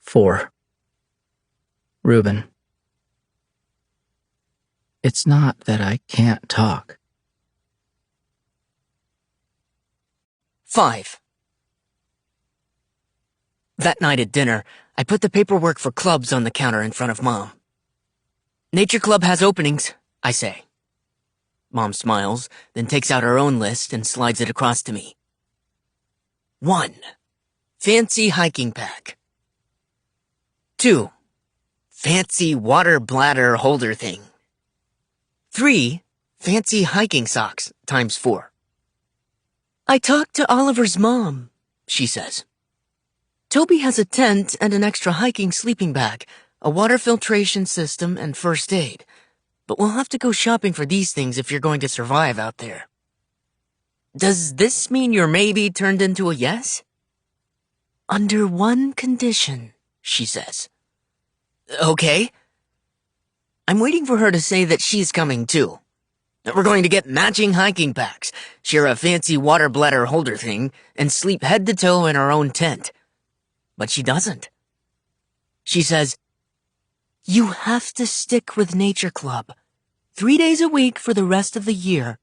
4. Reuben. It's not that I can't talk. 5. That night at dinner, I put the paperwork for clubs on the counter in front of Mom. Nature Club has openings, I say. Mom smiles, then takes out her own list and slides it across to me. 1. Fancy hiking pack. 2. Fancy water bladder holder thing. 3. Fancy hiking socks times 4. I talked to Oliver's mom, she says. Toby has a tent and an extra hiking sleeping bag, a water filtration system, and first aid. But we'll have to go shopping for these things if you're going to survive out there. Does this mean your maybe turned into a yes? Under one condition, she says. Okay. I'm waiting for her to say that she's coming too. We're going to get matching hiking packs, share a fancy water bladder holder thing, and sleep head to toe in our own tent. But she doesn't. She says, "You have to stick with Nature Club. 3 days a week for the rest of the year.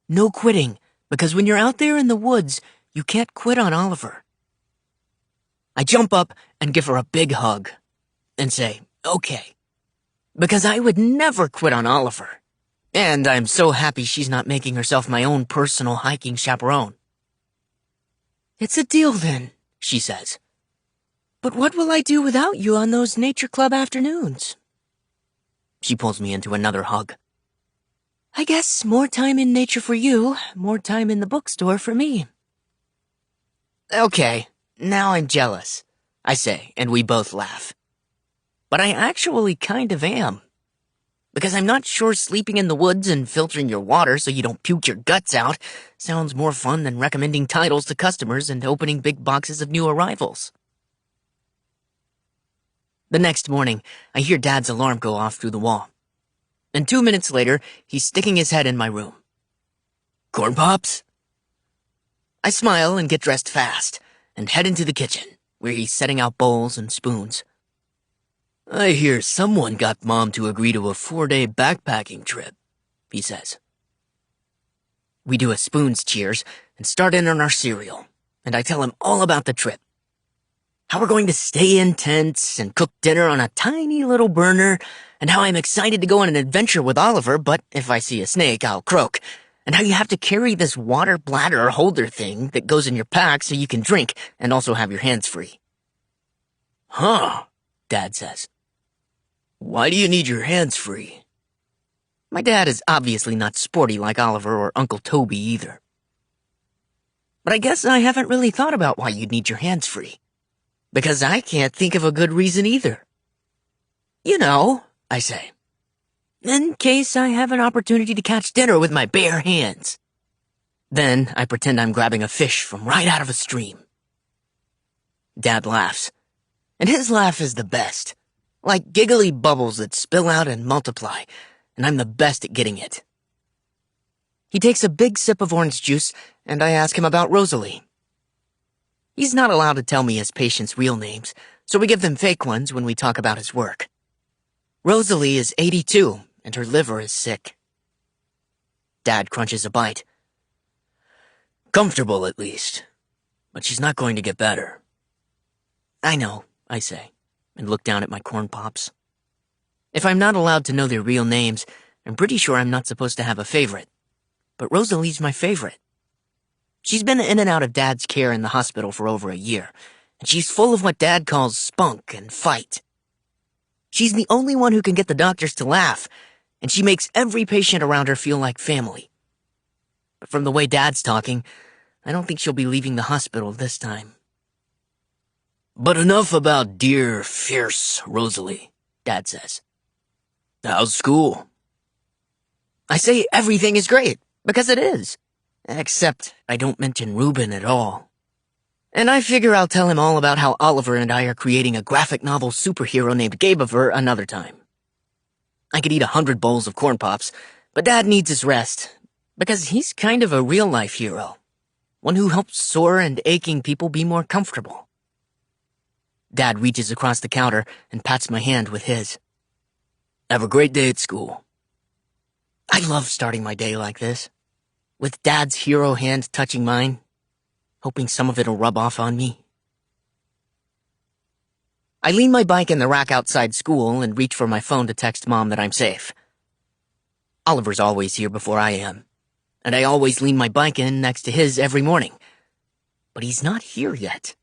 No quitting, because when you're out there in the woods, you can't quit on Oliver." I jump up and give her a big hug and say, okay, because I would never quit on Oliver. And I'm so happy she's not making herself my own personal hiking chaperone. It's a deal then, she says. But what will I do without you on those Nature Club afternoons? She pulls me into another hug. I guess more time in nature for you, more time in the bookstore for me. Okay, now I'm jealous, I say, and we both laugh. But I actually kind of am. Because I'm not sure sleeping in the woods and filtering your water so you don't puke your guts out sounds more fun than recommending titles to customers and opening big boxes of new arrivals. The next morning, I hear Dad's alarm go off through the wall. And 2 minutes later, he's sticking his head in my room. Corn Pops? I smile and get dressed fast and head into the kitchen, where he's setting out bowls and spoons. I hear someone got Mom to agree to a 4-day backpacking trip, he says. We do a spoons cheers and start in on our cereal, and I tell him all about the trip. How we're going to stay in tents and cook dinner on a tiny little burner, and how I'm excited to go on an adventure with Oliver, but if I see a snake, I'll croak, and how you have to carry this water bladder holder thing that goes in your pack so you can drink and also have your hands free. Huh, Dad says. Why do you need your hands free? My dad is obviously not sporty like Oliver or Uncle Toby either. But I guess I haven't really thought about why you'd need your hands free. Because I can't think of a good reason either. You know, I say. In case I have an opportunity to catch dinner with my bare hands. Then I pretend I'm grabbing a fish from right out of a stream. Dad laughs. And his laugh is the best. Like giggly bubbles that spill out and multiply, and I'm the best at getting it. He takes a big sip of orange juice, and I ask him about Rosalie. He's not allowed to tell me his patients' real names, so we give them fake ones when we talk about his work. Rosalie is 82, and her liver is sick. Dad crunches a bite. Comfortable, at least. But she's not going to get better. I know, I say, and look down at my corn pops. If I'm not allowed to know their real names, I'm pretty sure I'm not supposed to have a favorite. But Rosalie's my favorite. She's been in and out of Dad's care in the hospital for over a year, and she's full of what Dad calls spunk and fight. She's the only one who can get the doctors to laugh, and she makes every patient around her feel like family. But from the way Dad's talking, I don't think she'll be leaving the hospital this time. But enough about dear, fierce Rosalie, Dad says. How's school? I say everything is great, because it is. Except I don't mention Reuben at all. And I figure I'll tell him all about how Oliver and I are creating a graphic novel superhero named Gabiver another time. I could eat 100 bowls of corn pops, but Dad needs his rest, because he's kind of a real-life hero. one who helps sore and aching people be more comfortable. Dad reaches across the counter and pats my hand with his. Have a great day at school. I love starting my day like this, with Dad's hero hand touching mine, hoping some of it'll rub off on me. I lean my bike in the rack outside school and reach for my phone to text Mom that I'm safe. Oliver's always here before I am, and I always lean my bike in next to his every morning. But he's not here yet.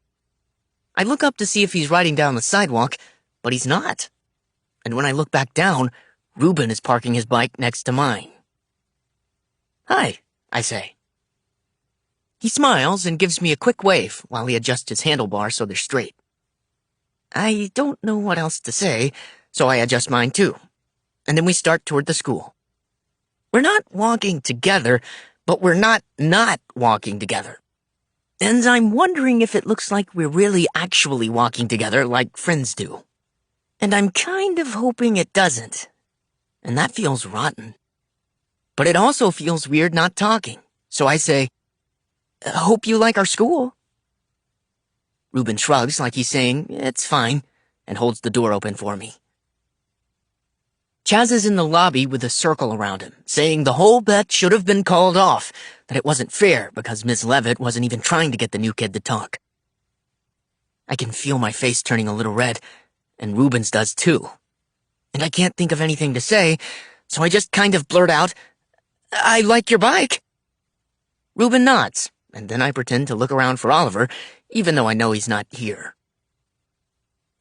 I look up to see if he's riding down the sidewalk, but he's not. And when I look back down, Ruben is parking his bike next to mine. Hi, I say. He smiles and gives me a quick wave while he adjusts his handlebars so they're straight. I don't know what else to say, so I adjust mine too. And then we start toward the school. We're not walking together, but we're not walking together. And I'm wondering if it looks like we're really actually walking together like friends do. And I'm kind of hoping it doesn't. And that feels rotten. But it also feels weird not talking. So I say, hope you like our school. Ruben shrugs like he's saying, it's fine, and holds the door open for me. Chaz is in the lobby with a circle around him, saying the whole bet should have been called off, that it wasn't fair because Miss Levitt wasn't even trying to get the new kid to talk. I can feel my face turning a little red, and Ruben's does too. And I can't think of anything to say, so I just kind of blurt out, I like your bike. Ruben nods, and then I pretend to look around for Oliver, even though I know he's not here.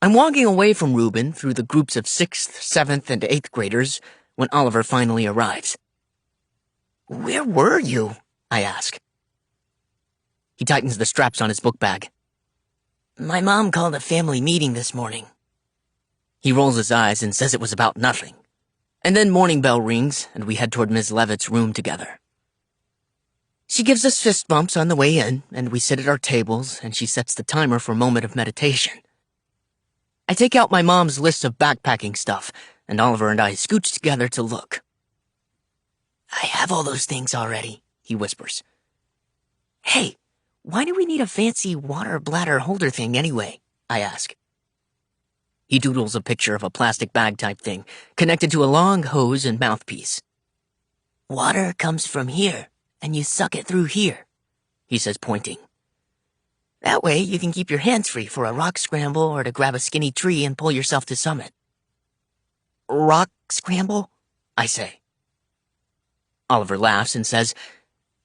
I'm walking away from Ruben through the groups of 6th, 7th, and 8th graders when Oliver finally arrives. Where were you? I ask. He tightens the straps on his book bag. My mom called a family meeting this morning. He rolls his eyes and says it was about nothing. And then morning bell rings, and we head toward Ms. Levitt's room together. She gives us fist bumps on the way in, and we sit at our tables, and she sets the timer for a moment of meditation. I take out my mom's list of backpacking stuff, and Oliver and I scooch together to look. I have all those things already, he whispers. Hey, why do we need a fancy water bladder holder thing anyway? I ask. He doodles a picture of a plastic bag type thing, connected to a long hose and mouthpiece. Water comes from here, and you suck it through here, he says, pointing. That way you can keep your hands free for a rock scramble or to grab a skinny tree and pull yourself to summit. Rock scramble? I say. Oliver laughs and says,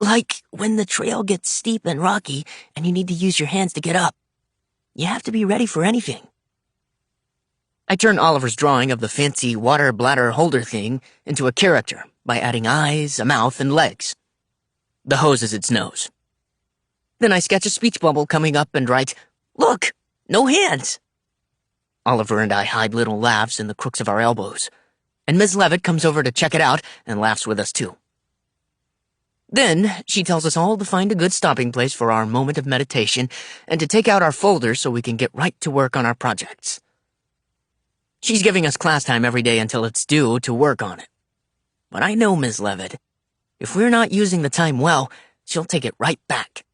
like when the trail gets steep and rocky and you need to use your hands to get up. You have to be ready for anything. I turn Oliver's drawing of the fancy water bladder holder thing into a character by adding eyes, a mouth, and legs. The hose is its nose. Then I sketch a speech bubble coming up and write, Look, no hands. Oliver and I hide little laughs in the crooks of our elbows, and Ms. Levitt comes over to check it out and laughs with us too. Then she tells us all to find a good stopping place for our moment of meditation and to take out our folders so we can get right to work on our projects. She's giving us class time every day until it's due to work on it. But I know Ms. Levitt. If we're not using the time well, she'll take it right back.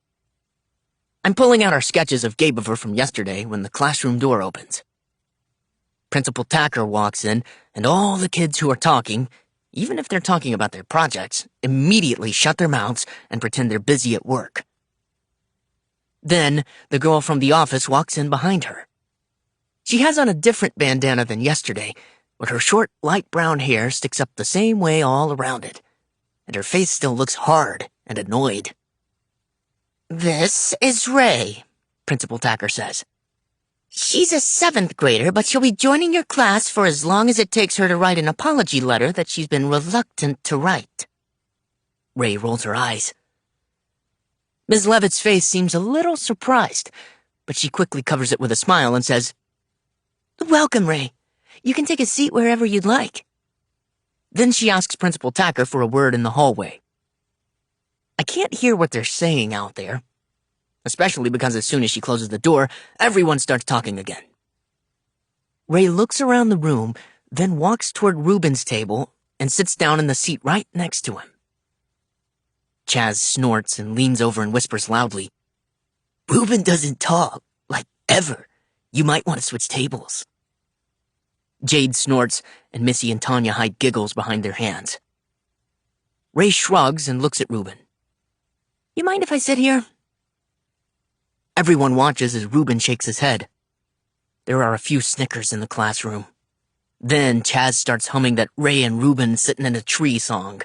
I'm pulling out our sketches of Gabeover from yesterday when the classroom door opens. Principal Tacker walks in, and all the kids who are talking, even if they're talking about their projects, immediately shut their mouths and pretend they're busy at work. Then, the girl from the office walks in behind her. She has on a different bandana than yesterday, but her short, light brown hair sticks up the same way all around it, and her face still looks hard and annoyed. This is Ray, Principal Tacker says. She's a 7th grader, but she'll be joining your class for as long as it takes her to write an apology letter that she's been reluctant to write. Ray rolls her eyes. Ms. Levitt's face seems a little surprised, but she quickly covers it with a smile and says, Welcome, Ray. You can take a seat wherever you'd like. Then she asks Principal Tacker for a word in the hallway. I can't hear what they're saying out there, especially because as soon as she closes the door, everyone starts talking again. Ray looks around the room, then walks toward Ruben's table and sits down in the seat right next to him. Chaz snorts and leans over and whispers loudly, "Ruben doesn't talk, like ever. You might want to switch tables." Jade snorts, and Missy and Tanya hide giggles behind their hands. Ray shrugs and looks at Ruben. "You mind if I sit here?" Everyone watches as Ruben shakes his head. There are a few snickers in the classroom. Then Chaz starts humming that Ray and Ruben sitting in a tree song.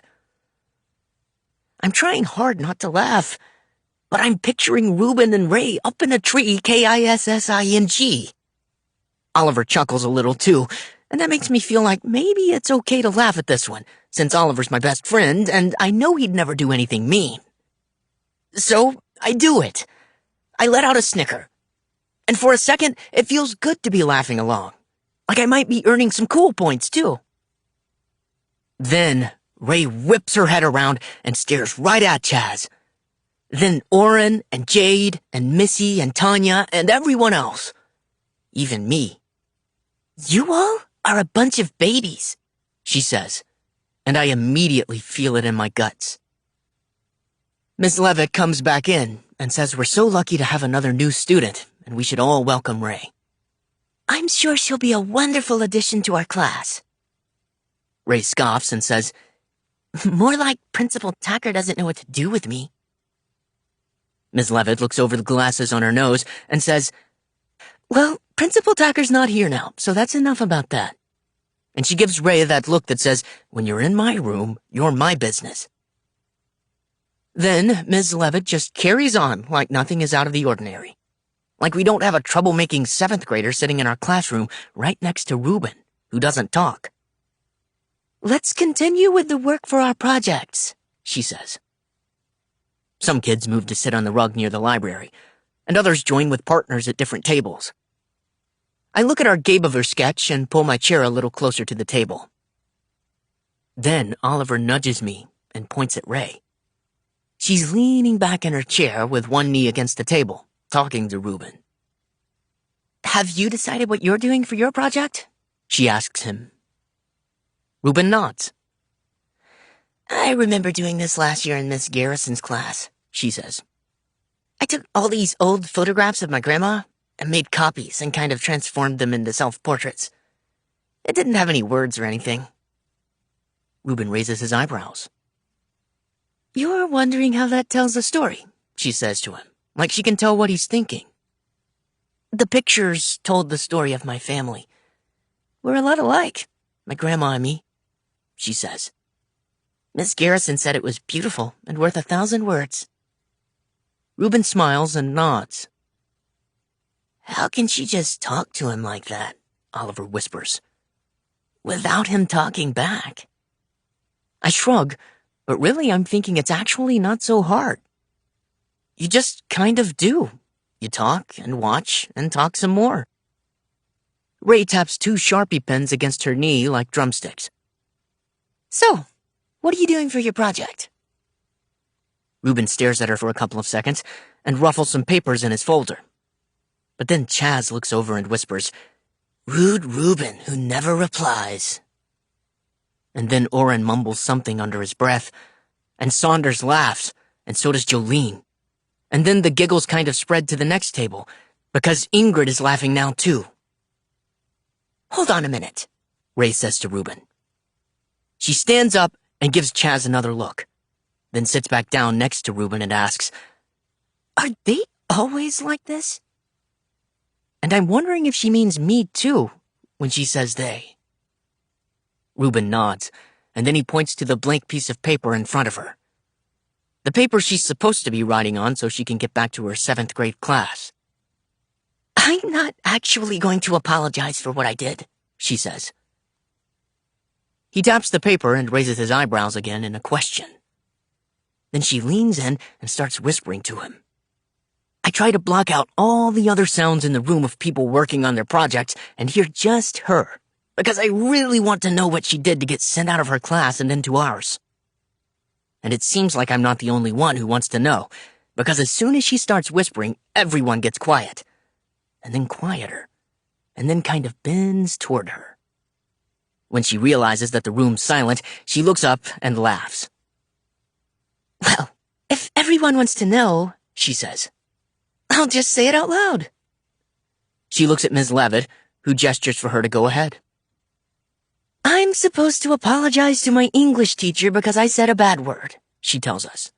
I'm trying hard not to laugh, but I'm picturing Ruben and Ray up in a tree, Kissing. Oliver chuckles a little too, and that makes me feel like maybe it's okay to laugh at this one, since Oliver's my best friend, and I know he'd never do anything mean. So, I do it. I let out a snicker. And for a second, it feels good to be laughing along. Like I might be earning some cool points, too. Then, Ray whips her head around and stares right at Chaz. Then Oren and Jade and Missy and Tanya and everyone else. Even me. "You all are a bunch of babies," she says, and I immediately feel it in my guts. Miss Levitt comes back in and says we're so lucky to have another new student, and we should all welcome Ray. "I'm sure she'll be a wonderful addition to our class." Ray scoffs and says, "More like Principal Tucker doesn't know what to do with me." Miss Levitt looks over the glasses on her nose and says, "Well, Principal Tucker's not here now, so that's enough about that." And she gives Ray that look that says, "When you're in my room, you're my business." Then Ms. Levitt just carries on like nothing is out of the ordinary. Like we don't have a troublemaking 7th grader sitting in our classroom right next to Ruben, who doesn't talk. "Let's continue with the work for our projects," she says. Some kids move to sit on the rug near the library, and others join with partners at different tables. I look at our Gabler sketch and pull my chair a little closer to the table. Then Oliver nudges me and points at Ray. She's leaning back in her chair with one knee against the table, talking to Ruben. "Have you decided what you're doing for your project?" she asks him. Ruben nods. "I remember doing this last year in Miss Garrison's class," she says. "I took all these old photographs of my grandma and made copies and kind of transformed them into self-portraits. It didn't have any words or anything." Ruben raises his eyebrows. "You're wondering how that tells a story," she says to him, like she can tell what he's thinking. "The pictures told the story of my family. We're a lot alike, my grandma and me," she says. "Miss Garrison said it was beautiful and worth 1,000 words." Ruben smiles and nods. "How can she just talk to him like that?" Oliver whispers. "Without him talking back." I shrug, but really I'm thinking it's actually not so hard. You just kind of do. You talk and watch and talk some more. Ray taps 2 Sharpie pens against her knee like drumsticks. "So, what are you doing for your project?" Ruben stares at her for a couple of seconds and ruffles some papers in his folder. But then Chaz looks over and whispers, "Rude Ruben who never replies." And then Oren mumbles something under his breath, and Saunders laughs, and so does Jolene. And then the giggles kind of spread to the next table, because Ingrid is laughing now too. "Hold on a minute," Ray says to Ruben. She stands up and gives Chaz another look, then sits back down next to Ruben and asks, "Are they always like this?" And I'm wondering if she means me too when she says they. Ruben nods, and then he points to the blank piece of paper in front of her. The paper she's supposed to be writing on so she can get back to her 7th grade class. "I'm not actually going to apologize for what I did," she says. He taps the paper and raises his eyebrows again in a question. Then she leans in and starts whispering to him. I try to block out all the other sounds in the room of people working on their projects and hear just her, because I really want to know what she did to get sent out of her class and into ours. And it seems like I'm not the only one who wants to know, because as soon as she starts whispering, everyone gets quiet, and then quieter, and then kind of bends toward her. When she realizes that the room's silent, she looks up and laughs. "Well, If everyone wants to know, she says, I'll just say it out loud. She looks at Ms. Levitt, who gestures for her to go ahead. I'm supposed to apologize to my English teacher because I said a bad word, she tells us.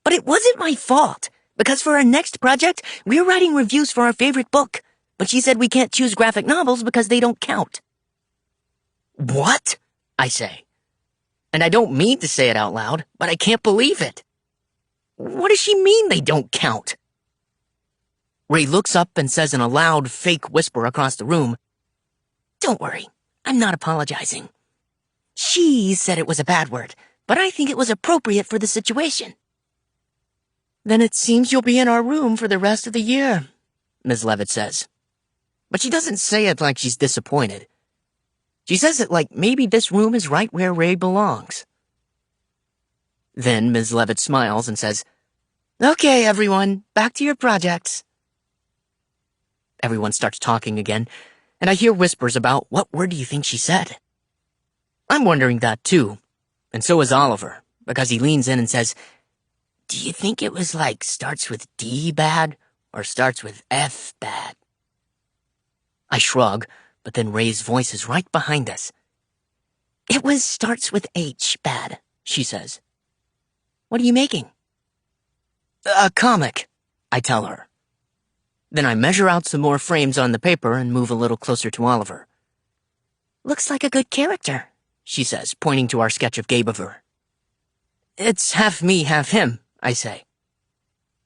But it wasn't my fault, because for our next project, we're writing reviews for our favorite book, but she said we can't choose graphic novels because they don't count. What? I say. And I don't mean to say it out loud, but I can't believe it. What does she mean they don't count? Ray looks up and says in a loud, fake whisper across the room, Don't worry, I'm not apologizing. She said it was a bad word, but I think it was appropriate for the situation. Then it seems you'll be in our room for the rest of the year, Ms. Levitt says. But she doesn't say it like she's disappointed. She says it like maybe this room is right where Ray belongs. Then Ms. Levitt smiles and says, Okay, everyone, back to your projects. Everyone starts talking again, and I hear whispers about what word do you think she said. I'm wondering that too, and so is Oliver, because he leans in and says, Do you think it was like starts with D bad or starts with F bad? I shrug, but then Ray's voice is right behind us. It was starts with H bad, she says. What are you making? A comic, I tell her. Then I measure out some more frames on the paper and move a little closer to Oliver. Looks like a good character, she says, pointing to our sketch of Gabever. It's half me, half him, I say.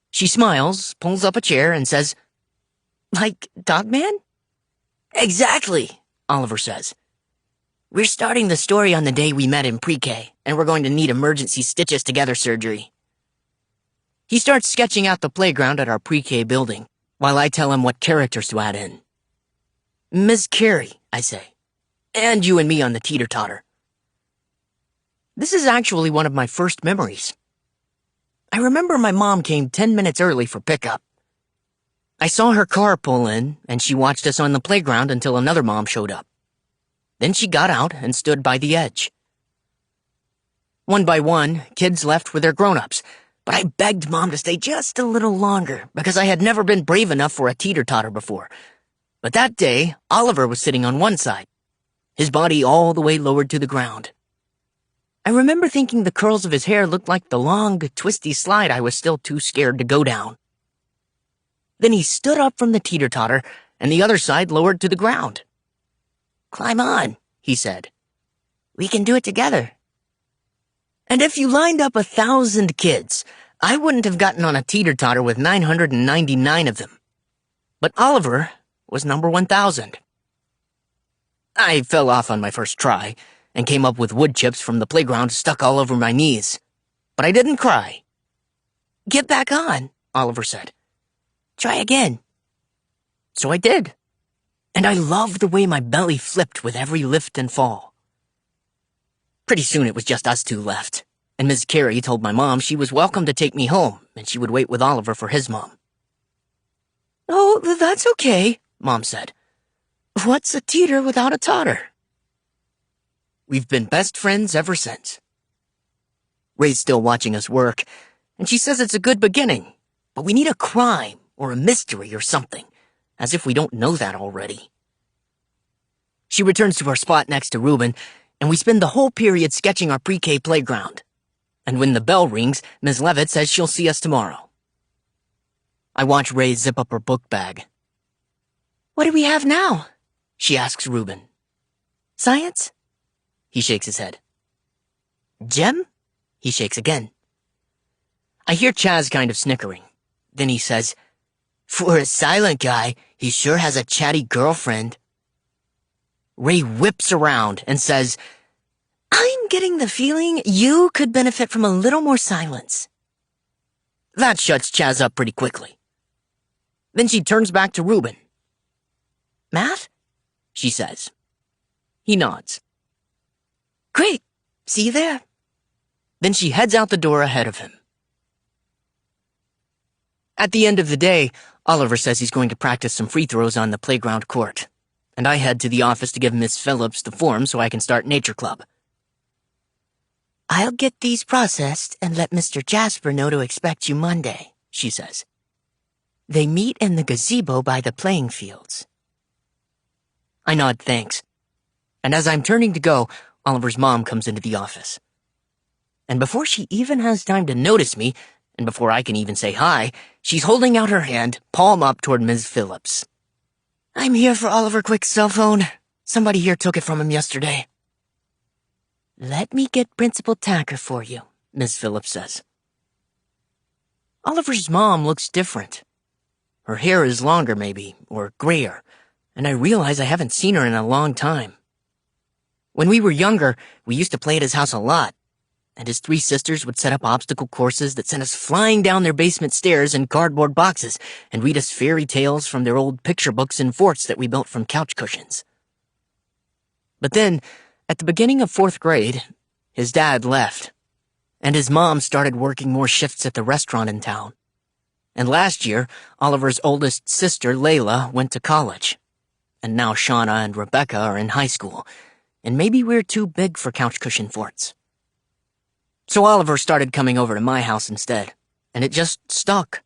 She smiles, pulls up a chair, and says, Like Dogman? Exactly, Oliver says. We're starting the story on the day we met in pre-K, and we're going to need emergency stitches together surgery. He starts sketching out the playground at our pre-K building, while I tell him what characters to add in. Ms. Carey, I say. And you and me on the teeter-totter. This is actually one of my first memories. I remember my mom came 10 minutes early for pickup. I saw her car pull in, and she watched us on the playground until another mom showed up. Then she got out and stood by the edge. One by one, kids left with their grown-ups, but I begged Mom to stay just a little longer because I had never been brave enough for a teeter-totter before. But that day, Oliver was sitting on one side, his body all the way lowered to the ground. I remember thinking the curls of his hair looked like the long, twisty slide I was still too scared to go down. Then he stood up from the teeter-totter, and the other side lowered to the ground. Climb on, he said. We can do it together. And if you lined up 1,000 kids, I wouldn't have gotten on a teeter-totter with 999 of them. But Oliver was number 1,000. I fell off on my first try and came up with wood chips from the playground stuck all over my knees. But I didn't cry. Get back on, Oliver said. Try again. So I did. And I loved the way my belly flipped with every lift and fall. Pretty soon it was just us two left, and Ms. Carey told my mom she was welcome to take me home, and she would wait with Oliver for his mom. Oh, that's okay, Mom said. What's a teeter without a totter? We've been best friends ever since. Ray's still watching us work, and she says it's a good beginning, but we need a crime or a mystery or something, as if we don't know that already. She returns to her spot next to Reuben, and we spend the whole period sketching our pre-K playground. And when the bell rings, Ms. Levitt says she'll see us tomorrow. I watch Ray zip up her book bag. What do we have now? She asks Reuben. Science? He shakes his head. Gem? He shakes again. I hear Chaz kind of snickering. Then he says, For a silent guy, he sure has a chatty girlfriend. Ray whips around and says, I'm getting the feeling you could benefit from a little more silence. That shuts Chaz up pretty quickly. Then she turns back to Reuben. Math? She says. He nods. Great. See you there. Then she heads out the door ahead of him. At the end of the day, Oliver says he's going to practice some free throws on the playground court, and I head to the office to give Miss Phillips the form so I can start Nature Club. I'll get these processed and let Mr. Jasper know to expect you Monday, she says. They meet in the gazebo by the playing fields. I nod thanks, and as I'm turning to go, Oliver's mom comes into the office. And before she even has time to notice me, and before I can even say hi, she's holding out her hand, palm up toward Ms. Phillips. I'm here for Oliver Quick's cell phone. Somebody here took it from him yesterday. Let me get Principal Tacker for you, Ms. Phillips says. Oliver's mom looks different. Her hair is longer, maybe, or grayer, and I realize I haven't seen her in a long time. When we were younger, we used to play at his house a lot, and his three sisters would set up obstacle courses that sent us flying down their basement stairs in cardboard boxes and read us fairy tales from their old picture books and forts that we built from couch cushions. But then, at the beginning of 4th grade, his dad left, and his mom started working more shifts at the restaurant in town. And last year, Oliver's oldest sister, Layla, went to college. And now Shauna and Rebecca are in high school, and maybe we're too big for couch cushion forts. So Oliver started coming over to my house instead, and it just stuck.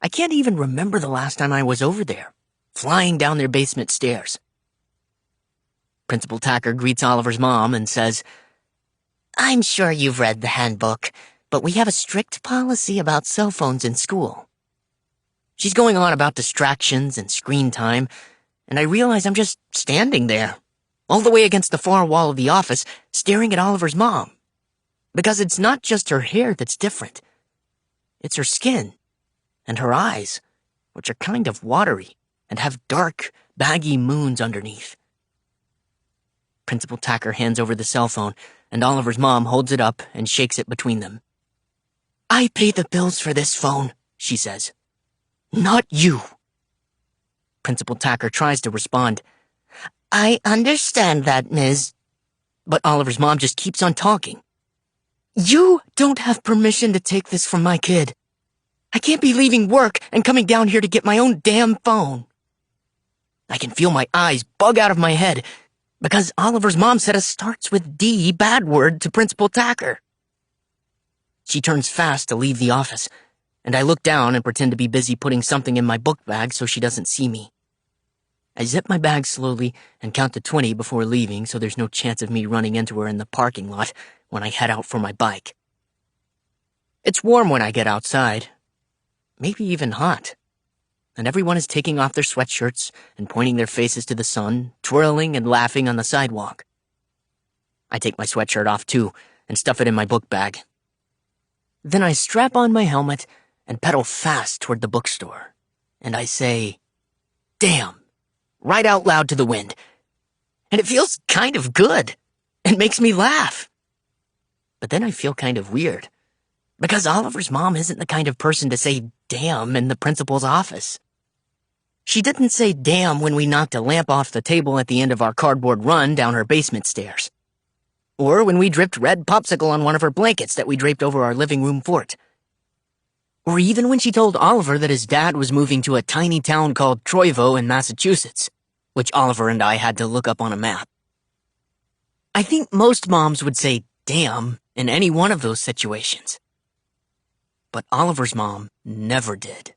I can't even remember the last time I was over there, flying down their basement stairs. Principal Tacker greets Oliver's mom and says, I'm sure you've read the handbook, but we have a strict policy about cell phones in school. She's going on about distractions and screen time, and I realize I'm just standing there, all the way against the far wall of the office, staring at Oliver's mom. Because it's not just her hair that's different. It's her skin and her eyes, which are kind of watery and have dark, baggy moons underneath. Principal Tacker hands over the cell phone, and Oliver's mom holds it up and shakes it between them. I pay the bills for this phone, she says. Not you. Principal Tacker tries to respond. I understand that, Ms. But Oliver's mom just keeps on talking. You don't have permission to take this from my kid. I can't be leaving work and coming down here to get my own damn phone. I can feel my eyes bug out of my head because Oliver's mom said a starts with D bad word to Principal Tacker. She turns fast to leave the office, and I look down and pretend to be busy putting something in my book bag so she doesn't see me. I zip my bag slowly and count to 20 before leaving so there's no chance of me running into her in the parking lot when I head out for my bike. It's warm when I get outside, maybe even hot, and everyone is taking off their sweatshirts and pointing their faces to the sun, twirling and laughing on the sidewalk. I take my sweatshirt off too and stuff it in my book bag. Then I strap on my helmet and pedal fast toward the bookstore, and I say, damn, right out loud to the wind. And it feels kind of good. It makes me laugh. But then I feel kind of weird, because Oliver's mom isn't the kind of person to say damn in the principal's office. She didn't say damn when we knocked a lamp off the table at the end of our cardboard run down her basement stairs. Or when we dripped red popsicle on one of her blankets that we draped over our living room fort. Or even when she told Oliver that his dad was moving to a tiny town called Troyvo in Massachusetts, which Oliver and I had to look up on a map. I think most moms would say damn in any one of those situations. But Oliver's mom never did.